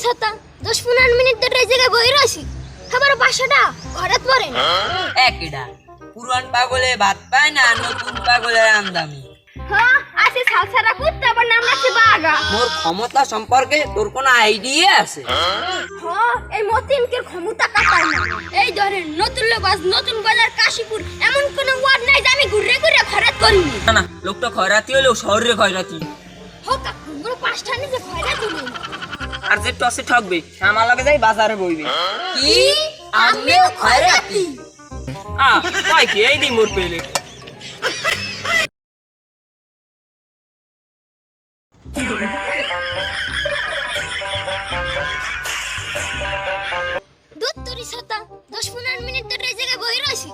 সাতা 10-15 মিনিট ধরে এই জায়গায় বই রইছি খাবার বাসাটা ঘরাত পড়ে না একইডা পুরান পাগলে ভাত পায় না নতুন পাগলের আমদামি। হ্যাঁ আছে সালসারা কুত্তা আবার নাম রাখছে বাগা মোর ক্ষমতা সম্পর্কে তোর কোনো আইডিয়া আছে? হ্যাঁ এই মতিনকে ক্ষমতা কাটায় না এই ধরেন নতুন লোবাজ নতুন বাজার কাশীপুর এমন কোন ওয়ার্ড নাই যে আমি ঘুরে ঘুরে ঘরাত করিনি না না লোকটা খয়রাতি হলেও শহরে খয়রাতি। হোকা পুরো পাঁচটা নিজে ঘরাত দিলেন আর যে টসে ঠকবে আমার লগে যাই বাজারে বইবে। কি আমিও খয়রাতি তাই কি এই দি মোর পেলে দুত্তরি সাতা 10-15 মিনিট ধরে এই জায়গায় বই রইছি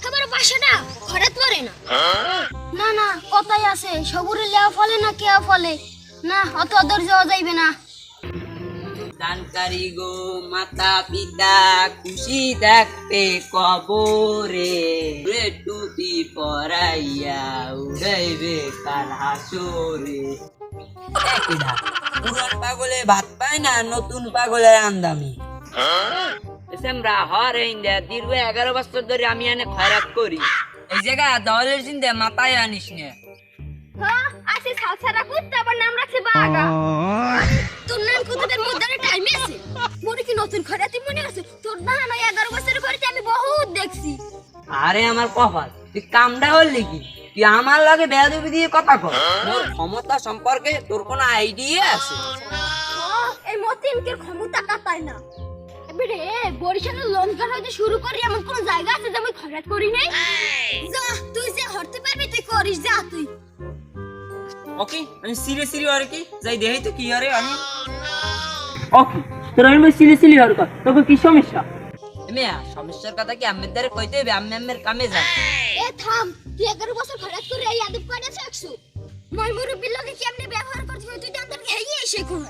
খাবার বাসাটা ঘরাত পড়ে না না না কথাই আছে সবুরে লেওয়া ফলে না কেয়া ফলে না অত ধৈর্য যাইবে না দানকারী গো মাতা পিতা খুশি থাকতে কবরে রে টুপি পরাইয়া উড়াইবে কার হাসরে। একইডা পুরান পাগলে ভাত পায় না নতুন পাগলের আমদামি। আমরা হরে ইন্ডিয়া দীর্ঘ 11 বছর ধরে আমি এনে খয়রাত করি এই জায়গা দলের চিন্তা মাথায় আনিস না। হ্যাঁ আছে সালসারা কুত্তা আবার নাম রাখছে বাগা তোর নাম কুত্তাদের মধ্যে টাইম আছে মনে কি নতুন খরাতি মনে আছে তোর না না 11 বছর করেতে আমি বহুত দেখছি আরে আমার কপাল তুই কামটা হলি কি তুই আমার লগে বেয়াদবি দিয়ে কথা কর। মোর ক্ষমতা সম্পর্কে তোর কোনো আইডিয়া আছে? হ্যাঁ এই মতিনকে ক্ষমতা কাটায় না এবারে বরিশালের লঙ্কা হইতে শুরু করি এমন কোন জায়গা আছে যে আমি খরাত করি নাই যা তুই যে হরতে পারবি তুই করিস যা তুই ওকে আমি সিরিয়াসলি আর কি যাই দেখাই তো কি আরে আমি ওকে তোর আমি সিরিয়াসলি আর কর তোকে কি সমস্যা? মিয়া সমস্যার কথা কি আম্মের দ্বারা কইতে হবে আমি আম্মের কামে যা। এ থাম তুই 11 বছর খরাত করে এই আদব করে থাকছু মই মুরব্বির লগে কেমনে ব্যবহার করতে হয় তুই জানতে হেই এসে কোন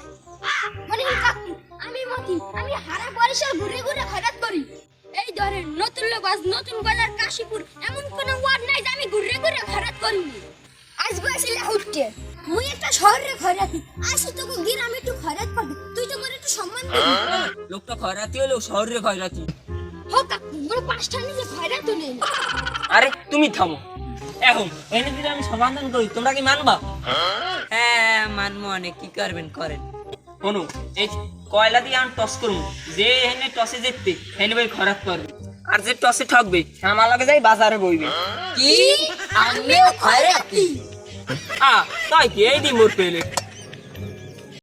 মানে কি কাকু আমি মতি আমি হারা বরিশাল ঘুরে ঘুরে খরাত করি এই ধরেন নতুন লোবাজ নতুন বাজার কাশীপুর এমন কোন ওয়ার্ড নাই যে আমি ঘুরে ঘুরে খরাত করিনি আসবে আসলে উঠতে মুই একটা শহরে খরাতি আসি তোকে গ্রামে একটু খরাত করবি তুই তো মোর একটু সম্মান দিবি লোকটা খয়রাতি হলেও শহরে খয়রাতি। হোক কাকু মোর পাঁচটা নিজে খরাত নেই আরে তুমি থামো এখন এনে দিলে আমি সমাধান করি তোমরা কি মানবা? হ্যাঁ মানবো অনেক কি করবেন করেন। শোনো এই কয়লা দিয়ে আমি টস করবো যে এনে টসে জিতবে এনে ভাই খরাত করবে আর যে টসে ঠকবে আমার লগে যাই বাজারে বইবে। কি আমিও খরাতি তাই কি এই দি মোর পেলে